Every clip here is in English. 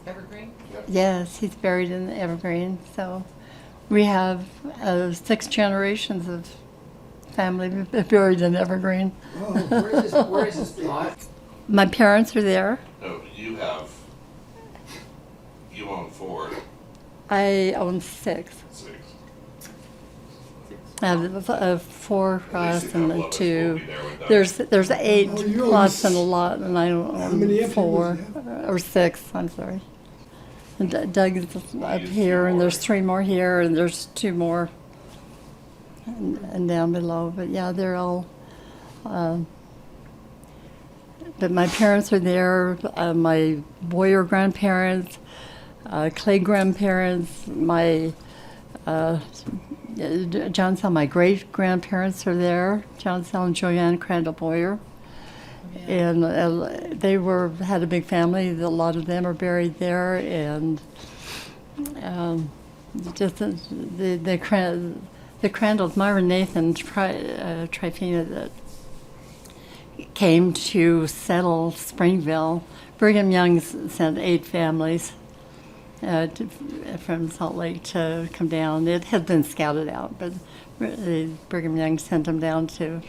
Evergreen? Yep. Yes, he's buried in the Evergreen. So we have 6 generations of family buried in Evergreen. Oh, where is this lot? My parents are there. No, you own 4, I own 6. 6. I have 4 At plots least a and couple the of us 2. will be there with Doug. There's 8 Oh, you own plots and a lot, and I How many own empty 4 ones do you or 6. I'm sorry. And Doug is up here, and there's 3 more here, and there's 2 more, and down below. But yeah, they're all. But my parents are there. My Boyer grandparents, Clay grandparents, my John Sal, my great grandparents are there. John Sal and Joanne Crandall Boyer. And they had a big family. A lot of them are buried there, and just the Crandalls, Myron Nathan Trifina, that came to settle Springville. Brigham Young sent 8 families from Salt Lake to come down. It had been scouted out, but Brigham Young sent them down to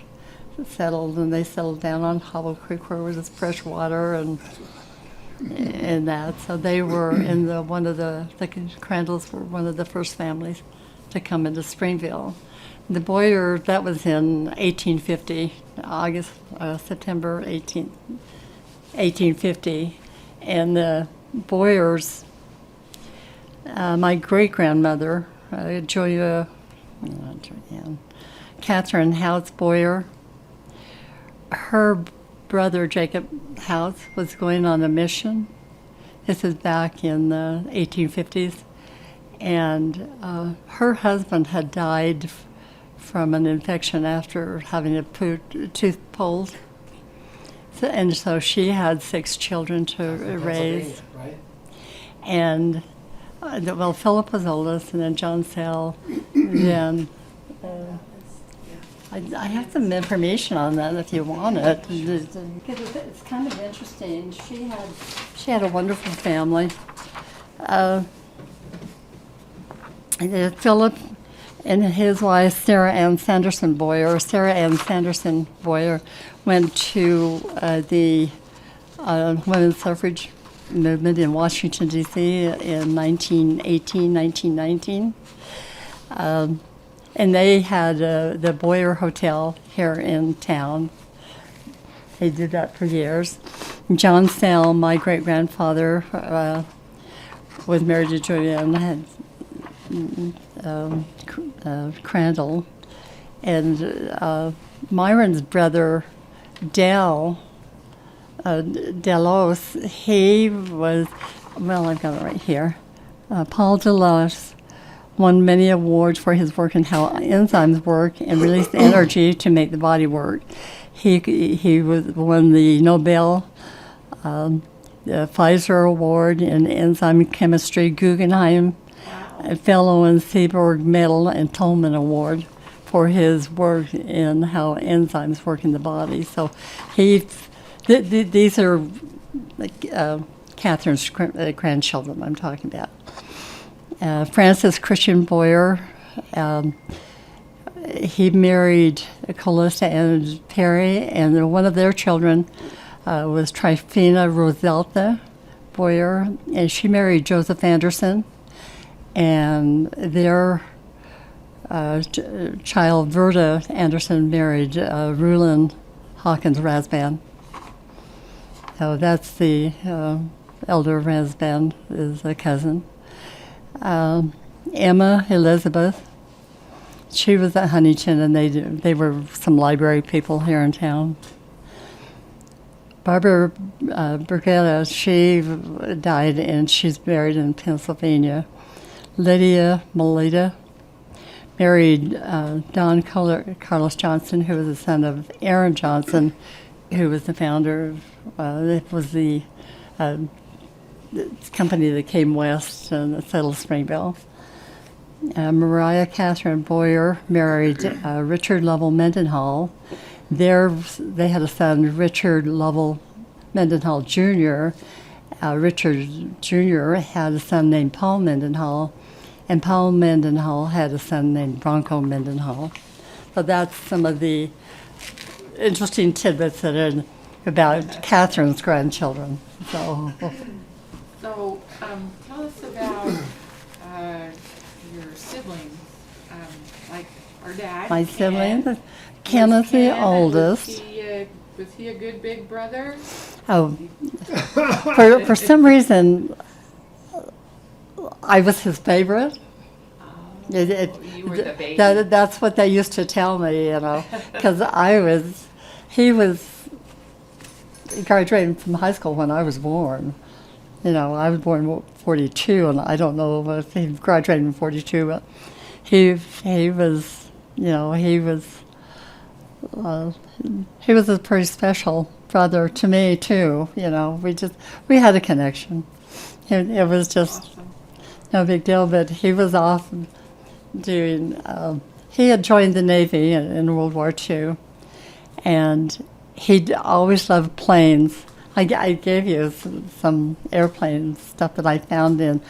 settled, and they settled down on Hobble Creek where was fresh water and that. So they were in the Crandalls were one of the first families to come into Springville. The Boyer, that was in 1850, September 1850, and the Boyers, my great grandmother, Catherine House Boyer. Her brother, Jacob House, was going on a mission. This is back in the 1850s. And her husband had died from an infection after having a tooth pulled. And so she had 6 children to raise. Right? And, Philip was oldest, and then John Sal, then... I have some information on that if you want it. It's kind of interesting. She had a wonderful family. Philip and his wife, Sarah Ann Sanderson Boyer, went to the women's suffrage movement in Washington, D.C. in 1918, 1919. And they had the Boyer Hotel here in town. They did that for years. John Sal, my great-grandfather, was married to Joanne Crandall. And Myron's brother, Delos, he was, I've got it right here. Paul Delos won many awards for his work in how enzymes work and release energy to make the body work. He won the Nobel, the Pfizer Award in enzyme chemistry, Guggenheim Fellow and Seaborg Medal and Tolman Award for his work in how enzymes work in the body. So these are Catherine's grandchildren I'm talking about. Francis Christian Boyer, he married Callista and Perry, and one of their children was Trifina Roselta Boyer, and she married Joseph Anderson, and their child Verda Anderson married Rulin Hawkins Rasband. So that's the elder Rasband is a cousin. Emma Elizabeth, she was at Huntington, and they were some library people here in town. Barbara Burgetta, she died, and she's buried in Pennsylvania. Lydia Melita married Don Carlos Johnson, who was the son of Aaron Johnson, who was the founder of, it was the company that came west and settled Springville. Mariah Catherine Boyer married Richard Lovell Mendenhall. They had a son, Richard Lovell Mendenhall Jr., Richard Jr. had a son named Paul Mendenhall, and Paul Mendenhall had a son named Bronco Mendenhall. So that's some of the interesting tidbits that are about Catherine's grandchildren. So, So, tell us about your siblings, like our dad. my siblings, Ken. Kenneth, the Ken, oldest. Was he a good big brother? Oh, for some reason, I was his favorite. You were the baby. That's what they used to tell me, because he graduated from high school when I was born. I was born in 42, and I don't know if he graduated in 42, but he was, he was a pretty special brother to me too. We had a connection. It was just Awesome. no big deal, but he was off doing. He had joined the Navy in World War II, and he always loved planes. I gave you some airplane stuff that I found that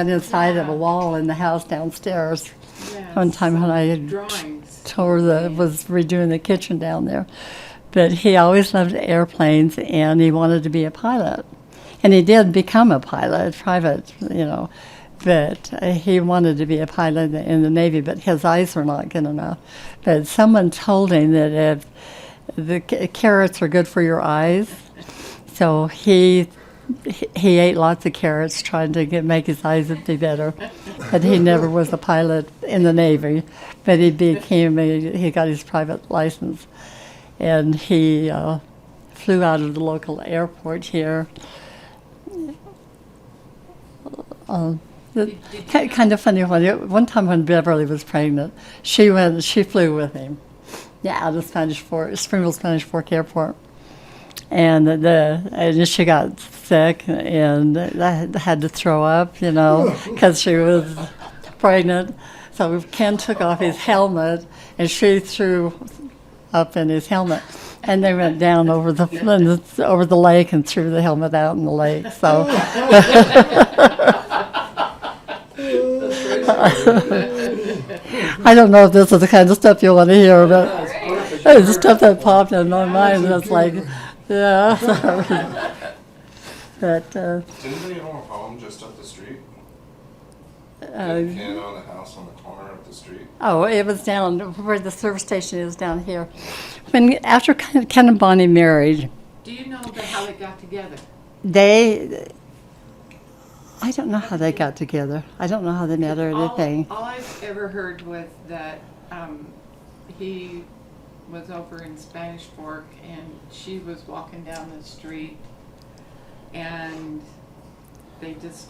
inside of a wall in the house downstairs. Yeah, One time when I drawings. was redoing the kitchen down there. But he always loved airplanes, and he wanted to be a pilot. And he did become a pilot, private, but he wanted to be a pilot in the Navy, but his eyes were not good enough. But someone told him that if the carrots are good for your eyes, so he ate lots of carrots trying to make his eyes be better. But he never was a pilot in the Navy, but he got his private license. And he flew out of the local airport here. Kind of funny. One time when Beverly was pregnant, she flew with him. Yeah, out of Springfield Spanish Fork Airport. And she got sick and had to throw up, because she was pregnant. So Ken took off his helmet, and she threw up in his helmet, and they went down over the lake and threw the helmet out in the lake. So I don't know if this is the kind of stuff you want to hear, but it's the stuff that popped in my mind. It's like, yeah. But Didn't they own a home just up the street? Did Ken own a house on the corner of the street? oh, it was down where the service station is down here. After Ken and Bonnie married, Do you know how they got together? I don't know how they got together. I don't know how they met or anything. All I've ever heard was that he was over in Spanish Fork, and she was walking down the street, and they just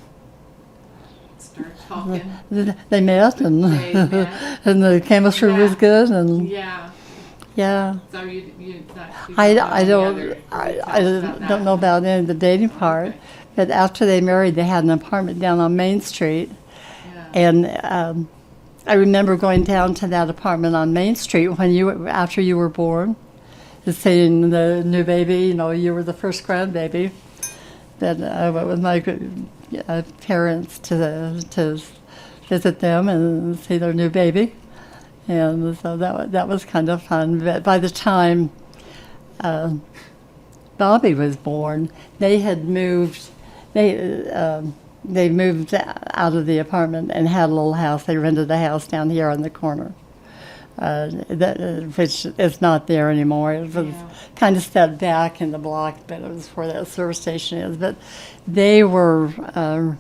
started talking. They met, and They met. and the chemistry was Yeah. good, and Yeah. yeah. So you not too I together. don't know about any of the dating part, Okay. but after they married, they had an apartment down on Main Street, Yeah. and I remember going down to that apartment on Main Street after you were born, and seeing the new baby. You were the first grandbaby. That I went with my parents to visit them and see their new baby, and so that was kind of fun. But by the time Bobby was born, they had moved. They moved out of the apartment and had a little house. They rented a house down here on the corner, which is not there anymore. It was kind of set back in the block, but it was where that service station is. But they were, and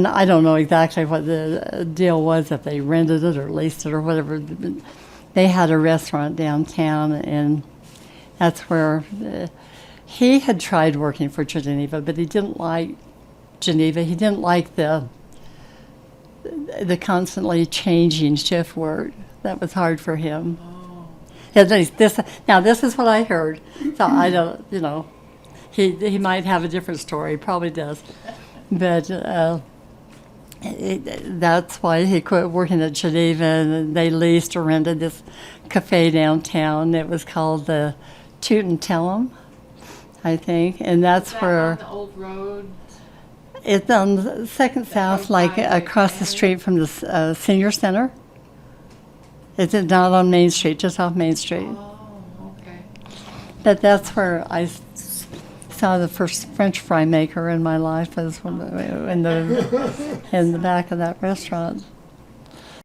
I don't know exactly what the deal was, if they rented it or leased it or whatever. They had a restaurant downtown, and that's where he had tried working for Geneva, but he didn't like Geneva. He didn't like the constantly changing shift work. That was hard for him. Oh. At least this is what I heard. So I don't, he might have a different story. He probably does, but that's why he quit working at Geneva, and they leased or rented this cafe downtown. It was called the Toot and Tell 'em. I think, and that's Is that where on the old road? it's on the second south, goes like by the across the cannery? street from the senior center. It's not on Main Street, just off Main Street. Oh, okay. But that's where I saw the first French fry maker in my life, was in the back of that restaurant.